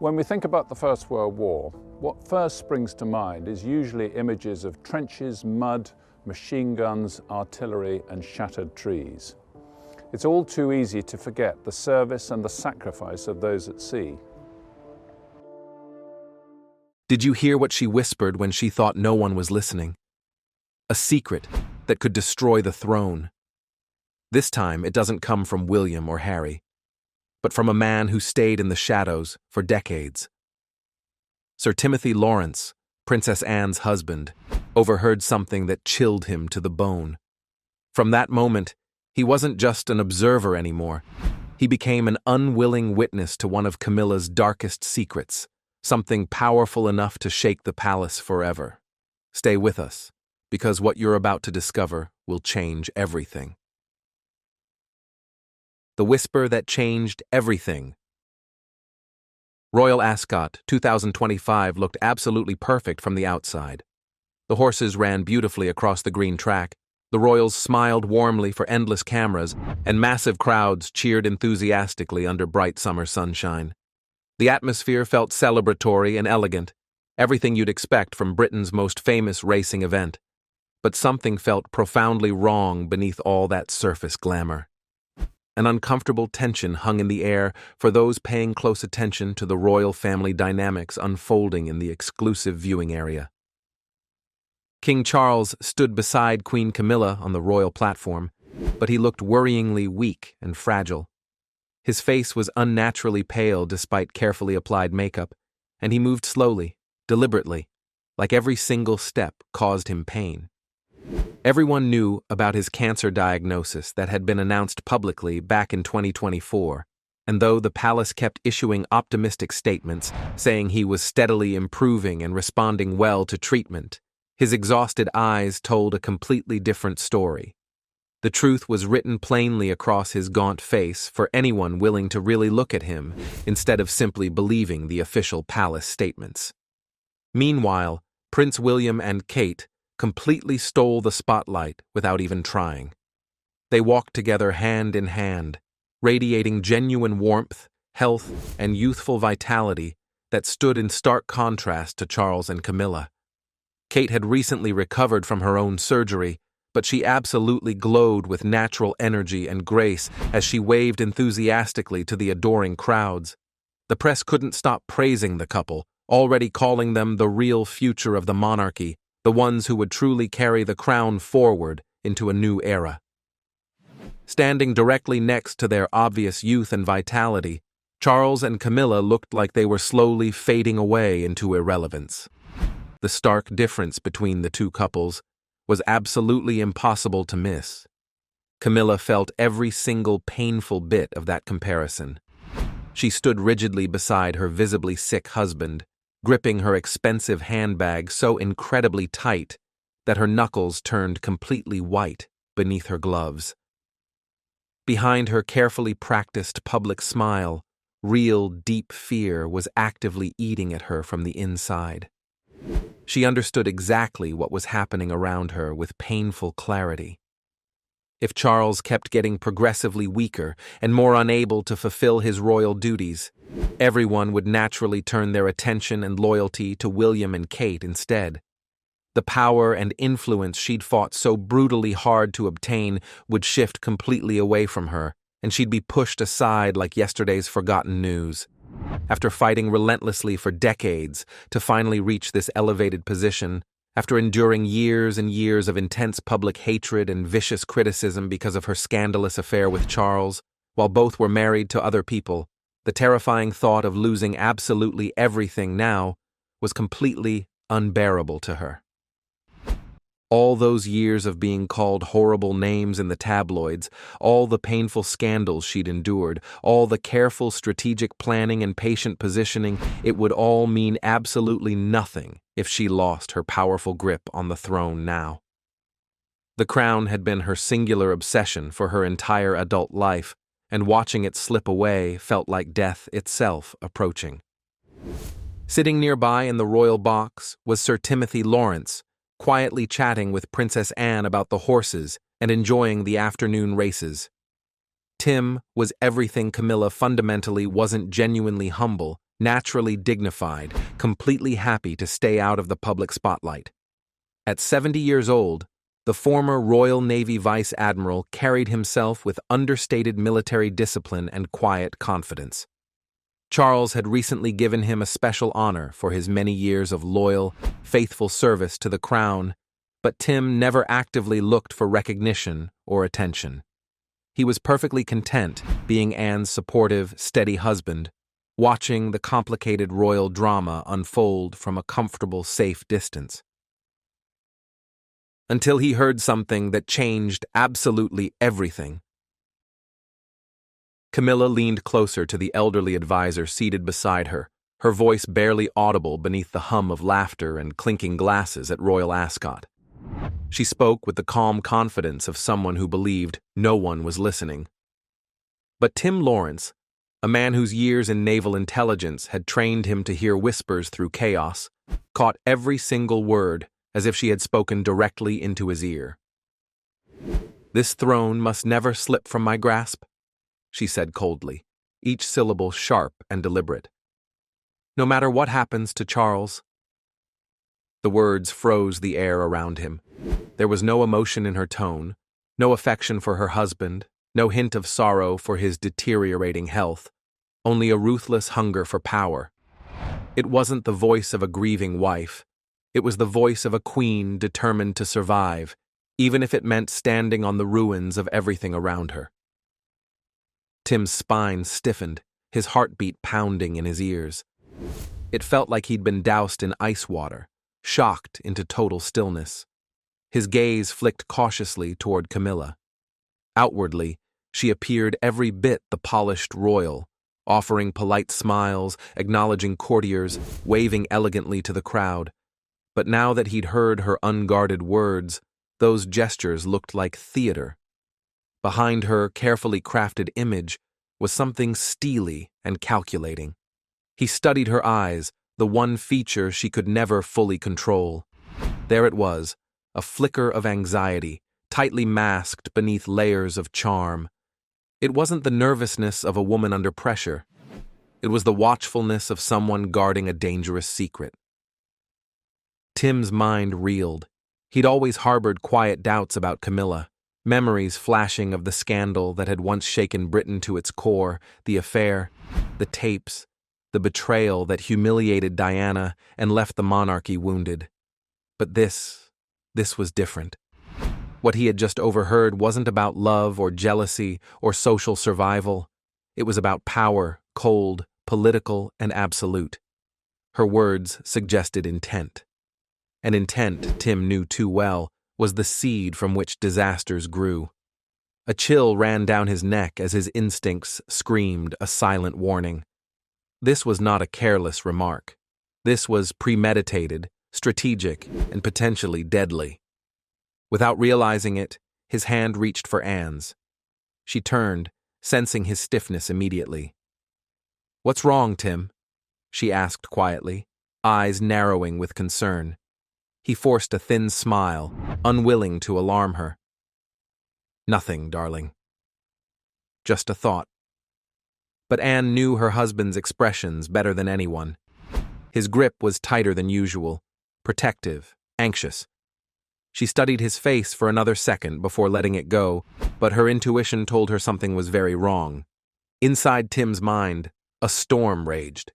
When we think about the First World War, what first springs to mind is usually images of trenches, mud, machine guns, artillery, and shattered trees. It's all too easy to forget the service and the sacrifice of those at sea. Did you hear what she whispered when she thought no one was listening? A secret that could destroy the throne. This time, it doesn't come from William or Harry, but from a man who stayed in the shadows for decades. Sir Timothy Lawrence, Princess Anne's husband, overheard something that chilled him to the bone. From that moment, he wasn't just an observer anymore. He became an unwilling witness to one of Camilla's darkest secrets, something powerful enough to shake the palace forever. Stay with us, because what you're about to discover will change everything. The Whisper That Changed Everything. Royal Ascot 2025 looked absolutely perfect from the outside. The horses ran beautifully across the green track, the royals smiled warmly for endless cameras, and massive crowds cheered enthusiastically under bright summer sunshine. The atmosphere felt celebratory and elegant, everything you'd expect from Britain's most famous racing event. But something felt profoundly wrong beneath all that surface glamour. An uncomfortable tension hung in the air for those paying close attention to the royal family dynamics unfolding in the exclusive viewing area. King Charles stood beside Queen Camilla on the royal platform, but he looked worryingly weak and fragile. His face was unnaturally pale despite carefully applied makeup, and he moved slowly, deliberately, like every single step caused him pain. Everyone knew about his cancer diagnosis that had been announced publicly back in 2024, and though the palace kept issuing optimistic statements saying he was steadily improving and responding well to treatment, his exhausted eyes told a completely different story. The truth was written plainly across his gaunt face for anyone willing to really look at him instead of simply believing the official palace statements. Meanwhile, Prince William and Kate completely stole the spotlight without even trying. They walked together hand in hand, radiating genuine warmth, health, and youthful vitality that stood in stark contrast to Charles and Camilla. Kate had recently recovered from her own surgery, but she absolutely glowed with natural energy and grace as she waved enthusiastically to the adoring crowds. The press couldn't stop praising the couple, already calling them the real future of the monarchy, the ones who would truly carry the crown forward into a new era. Standing directly next to their obvious youth and vitality, Charles and Camilla looked like they were slowly fading away into irrelevance. The stark difference between the two couples was absolutely impossible to miss. Camilla felt every single painful bit of that comparison. She stood rigidly beside her visibly sick husband, gripping her expensive handbag so incredibly tight that her knuckles turned completely white beneath her gloves. Behind her carefully practiced public smile, real deep fear was actively eating at her from the inside. She understood exactly what was happening around her with painful clarity. If Charles kept getting progressively weaker and more unable to fulfill his royal duties, everyone would naturally turn their attention and loyalty to William and Kate instead. The power and influence she'd fought so brutally hard to obtain would shift completely away from her, and she'd be pushed aside like yesterday's forgotten news. After fighting relentlessly for decades to finally reach this elevated position, after enduring years and years of intense public hatred and vicious criticism because of her scandalous affair with Charles, while both were married to other people, the terrifying thought of losing absolutely everything now was completely unbearable to her. All those years of being called horrible names in the tabloids, all the painful scandals she'd endured, all the careful strategic planning and patient positioning, it would all mean absolutely nothing if she lost her powerful grip on the throne now. The crown had been her singular obsession for her entire adult life, and watching it slip away felt like death itself approaching. Sitting nearby in the royal box was Sir Timothy Lawrence, quietly chatting with Princess Anne about the horses and enjoying the afternoon races. Tim was everything Camilla fundamentally wasn't genuinely humble naturally dignified, completely happy to stay out of the public spotlight. At 70 years old, the former Royal Navy Vice Admiral carried himself with understated military discipline and quiet confidence. Charles had recently given him a special honor for his many years of loyal, faithful service to the crown, but Tim never actively looked for recognition or attention. He was perfectly content being Anne's supportive, steady husband, watching the complicated royal drama unfold from a comfortable, safe distance. Until he heard something that changed absolutely everything. Camilla leaned closer to the elderly advisor seated beside her, her voice barely audible beneath the hum of laughter and clinking glasses at Royal Ascot. She spoke with the calm confidence of someone who believed no one was listening. But Tim Lawrence, a man whose years in naval intelligence had trained him to hear whispers through chaos, caught every single word as if she had spoken directly into his ear. "This throne must never slip from my grasp," she said coldly, each syllable sharp and deliberate. "No matter what happens to Charles." The words froze the air around him. There was no emotion in her tone, no affection for her husband, no hint of sorrow for his deteriorating health, only a ruthless hunger for power. It wasn't the voice of a grieving wife. It was the voice of a queen determined to survive, even if it meant standing on the ruins of everything around her. Tim's spine stiffened, his heartbeat pounding in his ears. It felt like he'd been doused in ice water, shocked into total stillness. His gaze flicked cautiously toward Camilla. Outwardly, she appeared every bit the polished royal, offering polite smiles, acknowledging courtiers, waving elegantly to the crowd. But now that he'd heard her unguarded words, those gestures looked like theater. Behind her carefully crafted image was something steely and calculating. He studied her eyes, the one feature she could never fully control. There it was, a flicker of anxiety, tightly masked beneath layers of charm. It wasn't the nervousness of a woman under pressure. It was the watchfulness of someone guarding a dangerous secret. Tim's mind reeled. He'd always harbored quiet doubts about Camilla, memories flashing of the scandal that had once shaken Britain to its core, the affair, the tapes, the betrayal that humiliated Diana and left the monarchy wounded. But this was different. What he had just overheard wasn't about love or jealousy or social survival. It was about power, cold, political, and absolute. Her words suggested intent. And intent, Tim knew too well, was the seed from which disasters grew. A chill ran down his neck as his instincts screamed a silent warning. This was not a careless remark. This was premeditated, strategic, and potentially deadly. Without realizing it, his hand reached for Anne's. She turned, sensing his stiffness immediately. "What's wrong, Tim?" she asked quietly, eyes narrowing with concern. He forced a thin smile, unwilling to alarm her. "Nothing, darling. Just a thought." But Anne knew her husband's expressions better than anyone. His grip was tighter than usual, protective, anxious. She studied his face for another second before letting it go, but her intuition told her something was very wrong. Inside Tim's mind, a storm raged.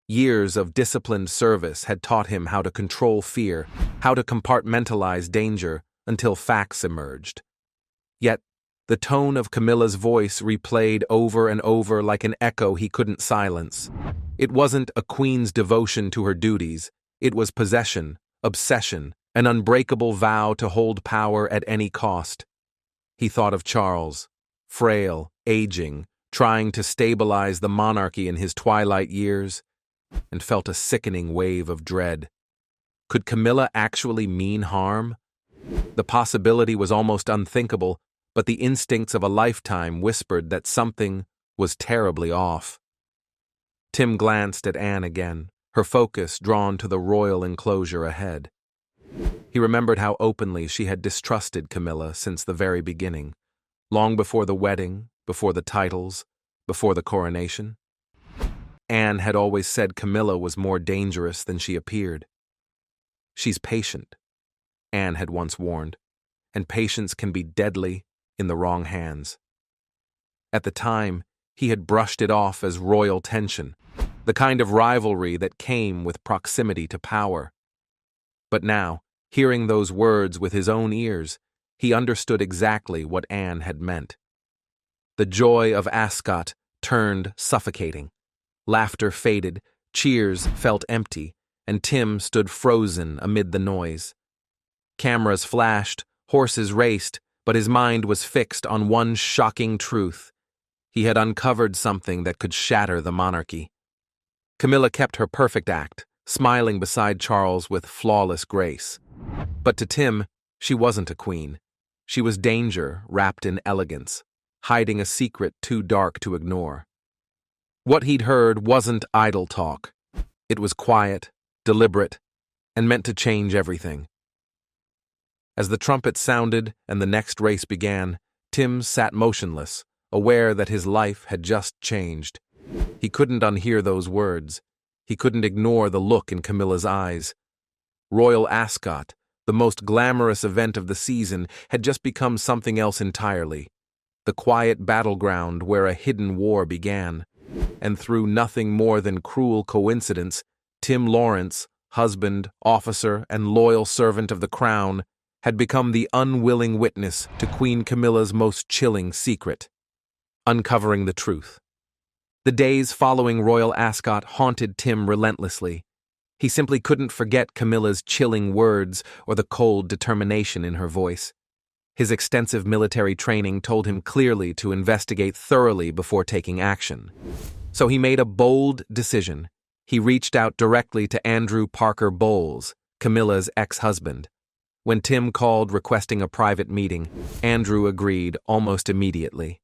Years of disciplined service had taught him how to control fear, how to compartmentalize danger until facts emerged. Yet, the tone of Camilla's voice replayed over and over like an echo he couldn't silence. It wasn't a queen's devotion to her duties. It was possession, obsession, an unbreakable vow to hold power at any cost. He thought of Charles, frail, aging, trying to stabilize the monarchy in his twilight years, and felt a sickening wave of dread. Could Camilla actually mean harm? The possibility was almost unthinkable, but the instincts of a lifetime whispered that something was terribly off. Tim glanced at Anne again, her focus drawn to the royal enclosure ahead. He remembered how openly she had distrusted Camilla since the very beginning, long before the wedding, before the titles, before the coronation. Anne had always said Camilla was more dangerous than she appeared. "She's patient," Anne had once warned, "and patience can be deadly in the wrong hands." At the time, he had brushed it off as royal tension, the kind of rivalry that came with proximity to power. But now, hearing those words with his own ears, he understood exactly what Anne had meant. The joy of Ascot turned suffocating. Laughter faded, cheers felt empty, and Tim stood frozen amid the noise. Cameras flashed, horses raced, but his mind was fixed on one shocking truth. He had uncovered something that could shatter the monarchy. Camilla kept her perfect act, smiling beside Charles with flawless grace. But to Tim, she wasn't a queen. She was danger wrapped in elegance, hiding a secret too dark to ignore. What he'd heard wasn't idle talk. It was quiet, deliberate, and meant to change everything. As the trumpet sounded and the next race began, Tim sat motionless, aware that his life had just changed. He couldn't unhear those words. He couldn't ignore the look in Camilla's eyes. Royal Ascot, the most glamorous event of the season, had just become something else entirely. The quiet battleground where a hidden war began. And through nothing more than cruel coincidence, Tim Lawrence, husband, officer, and loyal servant of the crown, had become the unwilling witness to Queen Camilla's most chilling secret. Uncovering the truth. The days following Royal Ascot haunted Tim relentlessly. He simply couldn't forget Camilla's chilling words or the cold determination in her voice. His extensive military training told him clearly to investigate thoroughly before taking action. So he made a bold decision. He reached out directly to Andrew Parker Bowles, Camilla's ex-husband. When Tim called requesting a private meeting, Andrew agreed almost immediately.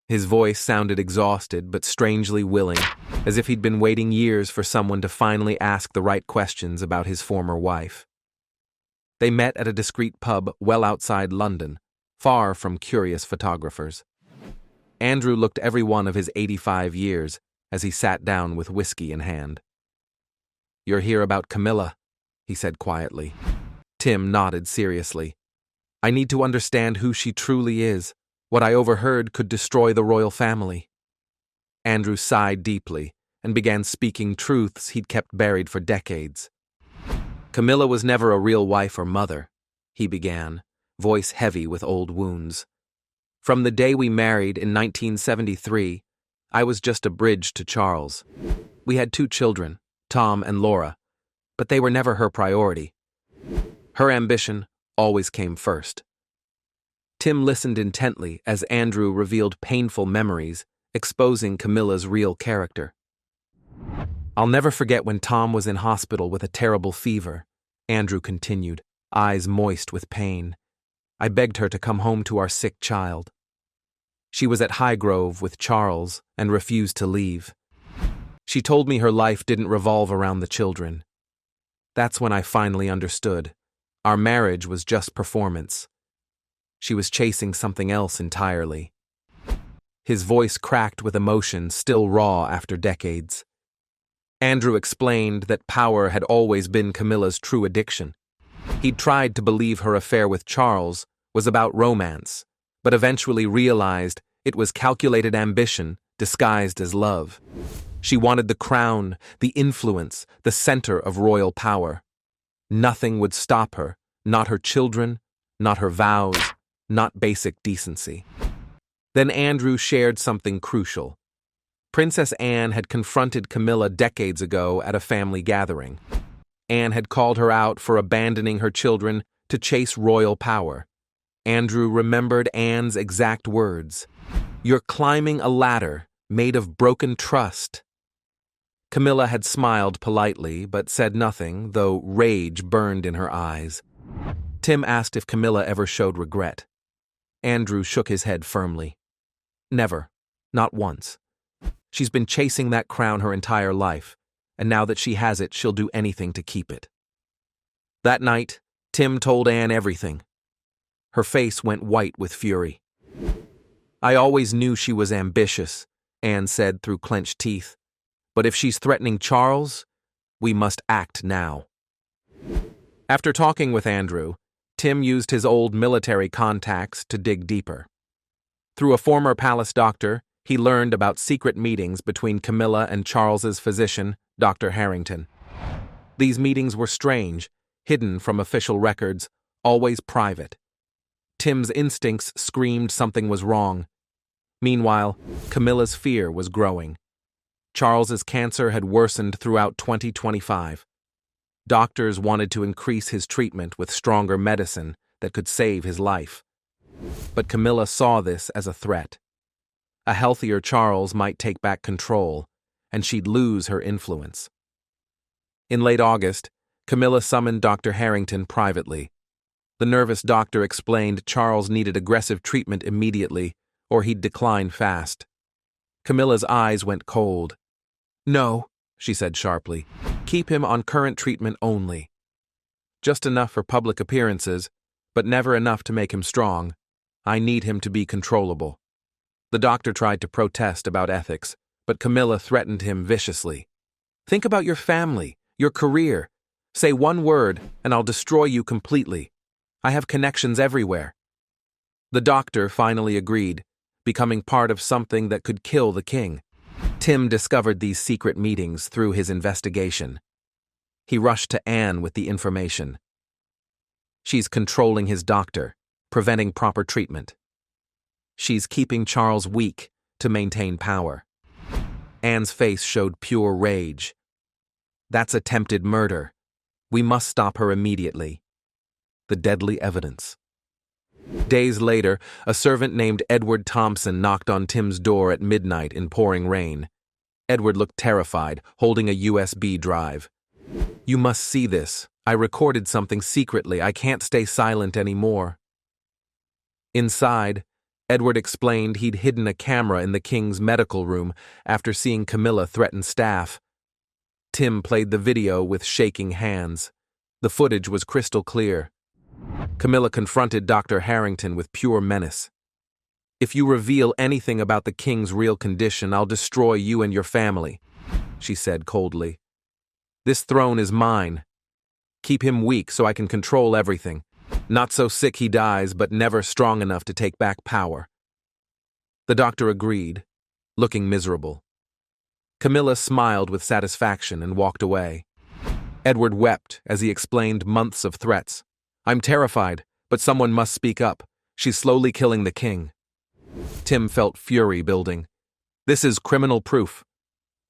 His voice sounded exhausted but strangely willing, as if he'd been waiting years for someone to finally ask the right questions about his former wife. They met at a discreet pub well outside London, far from curious photographers. Andrew looked every one of his 85 years as he sat down with whiskey in hand. "You're here about Camilla," he said quietly. Tim nodded seriously. "I need to understand who she truly is. What I overheard could destroy the royal family." Andrew sighed deeply and began speaking truths he'd kept buried for decades. "Camilla was never a real wife or mother," he began, voice heavy with old wounds. "From the day we married in 1973, I was just a bridge to Charles. We had 2 children, Tom and Laura, but they were never her priority. Her ambition always came first." Tim listened intently as Andrew revealed painful memories, exposing Camilla's real character. "I'll never forget when Tom was in hospital with a terrible fever," Andrew continued, eyes moist with pain. "I begged her to come home to our sick child. She was at Highgrove with Charles and refused to leave. She told me her life didn't revolve around the children. That's when I finally understood. Our marriage was just performance. She was chasing something else entirely." His voice cracked with emotion, still raw after decades. Andrew explained that power had always been Camilla's true addiction. He'd tried to believe her affair with Charles was about romance, but eventually realized it was calculated ambition disguised as love. She wanted the crown, the influence, the center of royal power. Nothing would stop her, not her children, not her vows, not basic decency. Then Andrew shared something crucial. Princess Anne had confronted Camilla decades ago at a family gathering. Anne had called her out for abandoning her children to chase royal power. Andrew remembered Anne's exact words. "You're climbing a ladder made of broken trust." Camilla had smiled politely but said nothing, though rage burned in her eyes. Tim asked if Camilla ever showed regret. Andrew shook his head firmly. "Never. Not once. She's been chasing that crown her entire life, and now that she has it, she'll do anything to keep it." That night, Tim told Anne everything. Her face went white with fury. "I always knew she was ambitious," Anne said through clenched teeth, But if she's threatening Charles, we must act now. After talking with Andrew, Tim used his old military contacts to dig deeper. Through a former palace doctor, he learned about secret meetings between Camilla and Charles's physician, Dr. Harrington. These meetings were strange, hidden from official records, always private. Tim's instincts screamed something was wrong. Meanwhile, Camilla's fear was growing. Charles's cancer had worsened throughout 2025. Doctors wanted to increase his treatment with stronger medicine that could save his life. But Camilla saw this as a threat. A healthier Charles might take back control, and she'd lose her influence. In late August, Camilla summoned Dr. Harrington privately. The nervous doctor explained Charles needed aggressive treatment immediately, or he'd decline fast. Camilla's eyes went cold. "No," she said sharply. "Keep him on current treatment only. Just enough for public appearances, but never enough to make him strong. I need him to be controllable." The doctor tried to protest about ethics, but Camilla threatened him viciously. "Think about your family, your career. Say one word, and I'll destroy you completely. I have connections everywhere." The doctor finally agreed, becoming part of something that could kill the king. Tim discovered these secret meetings through his investigation. He rushed to Anne with the information. She's controlling his doctor, preventing proper treatment. She's keeping Charles weak to maintain power. Anne's face showed pure rage. "That's attempted murder. We must stop her immediately." The deadly evidence. Days later, a servant named Edward Thompson knocked on Tim's door at midnight in pouring rain. Edward looked terrified, holding a USB drive. "You must see this. I recorded something secretly. I can't stay silent anymore." Inside, Edward explained he'd hidden a camera in the king's medical room after seeing Camilla threaten staff. Tim played the video with shaking hands. The footage was crystal clear. Camilla confronted Dr. Harrington with pure menace. "If you reveal anything about the king's real condition, I'll destroy you and your family," she said coldly. "This throne is mine. Keep him weak so I can control everything. Not so sick he dies, but never strong enough to take back power." The doctor agreed, looking miserable. Camilla smiled with satisfaction and walked away. Edward wept as he explained months of threats. "I'm terrified, but someone must speak up. She's slowly killing the king." Tim felt fury building. "This is criminal proof."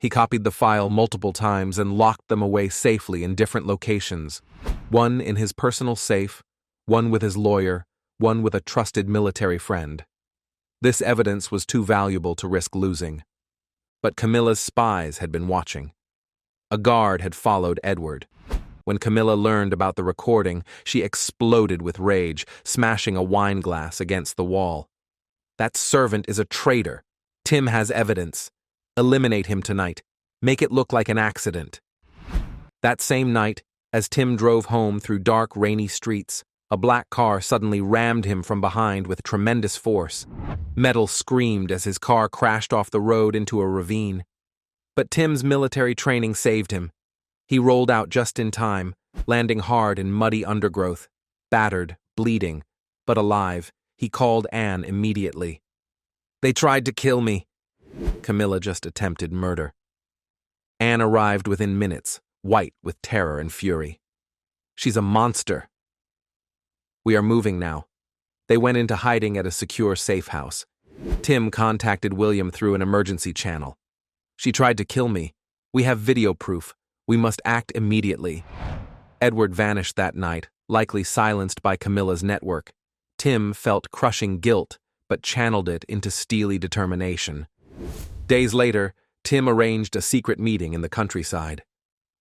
He copied the file multiple times and locked them away safely in different locations. One in his personal safe, one with his lawyer, one with a trusted military friend. This evidence was too valuable to risk losing. But Camilla's spies had been watching. A guard had followed Edward. When Camilla learned about the recording, she exploded with rage, smashing a wine glass against the wall. "That servant is a traitor. Tim has evidence. Eliminate him tonight. Make it look like an accident." That same night, as Tim drove home through dark, rainy streets, a black car suddenly rammed him from behind with tremendous force. Metal screamed as his car crashed off the road into a ravine. But Tim's military training saved him. He rolled out just in time, landing hard in muddy undergrowth. Battered, bleeding, but alive, he called Anne immediately. "They tried to kill me." Camilla just attempted murder. Anne arrived within minutes, white with terror and fury. "She's a monster." "We are moving now." They went into hiding at a secure safe house. Tim contacted William through an emergency channel. "She tried to kill me. We have video proof. We must act immediately." Edward vanished that night, likely silenced by Camilla's network. Tim felt crushing guilt, but channeled it into steely determination. Days later, Tim arranged a secret meeting in the countryside.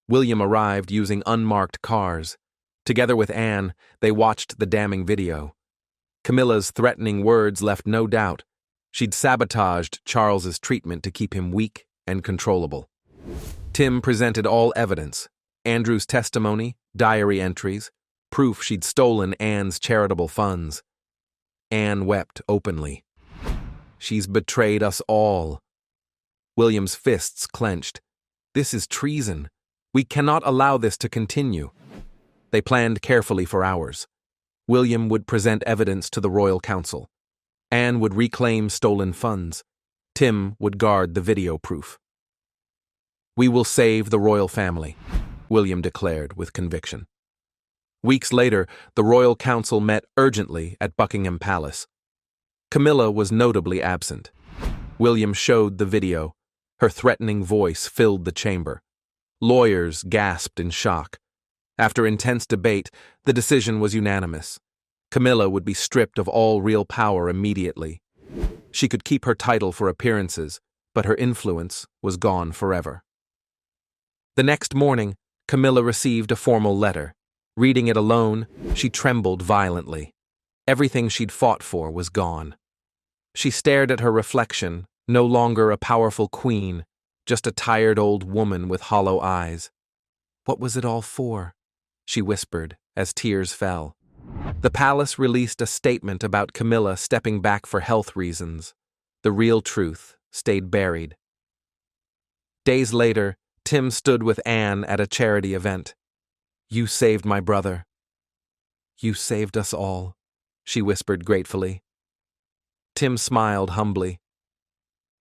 William arrived using unmarked cars. Together with Anne, they watched the damning video. Camilla's threatening words left no doubt. She'd sabotaged Charles's treatment to keep him weak and controllable. Tim presented all evidence: Andrew's testimony, diary entries, proof she'd stolen Anne's charitable funds. Anne wept openly. "She's betrayed us all." William's fists clenched. This is treason. We cannot allow this to continue. They planned carefully for hours. William would present evidence to the royal council. Anne would reclaim stolen funds. Tim would guard the video proof. "We will save the royal family," William declared with conviction. Weeks later, the royal council met urgently at Buckingham Palace. Camilla was notably absent. William showed the video. Her threatening voice filled the chamber. Lawyers gasped in shock. After intense debate, the decision was unanimous. Camilla would be stripped of all real power immediately. She could keep her title for appearances, but her influence was gone forever. The next morning, Camilla received a formal letter. Reading it alone, she trembled violently. Everything she'd fought for was gone. She stared at her reflection, no longer a powerful queen, just a tired old woman with hollow eyes. "What was it all for?" she whispered as tears fell. The palace released a statement about Camilla stepping back for health reasons. The real truth stayed buried. Days later, Tim stood with Anne at a charity event. "You saved my brother." "You saved us all," she whispered gratefully. Tim smiled humbly.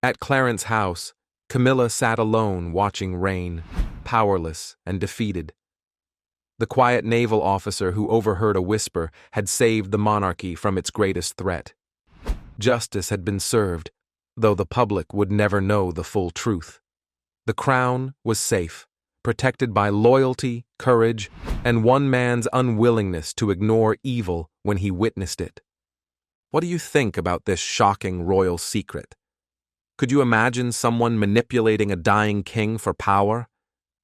At Clarence House, Camilla sat alone watching rain, powerless and defeated. The quiet naval officer who overheard a whisper had saved the monarchy from its greatest threat. Justice had been served, though the public would never know the full truth. The crown was safe, protected by loyalty, courage, and one man's unwillingness to ignore evil when he witnessed it. What do you think about this shocking royal secret? Could you imagine someone manipulating a dying king for power?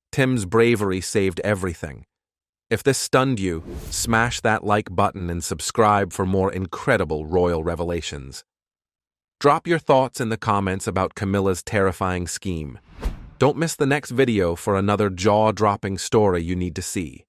Tim's bravery saved everything. If this stunned you, smash that like button and subscribe for more incredible royal revelations. Drop your thoughts in the comments about Camilla's terrifying scheme. Don't miss the next video for another jaw-dropping story you need to see.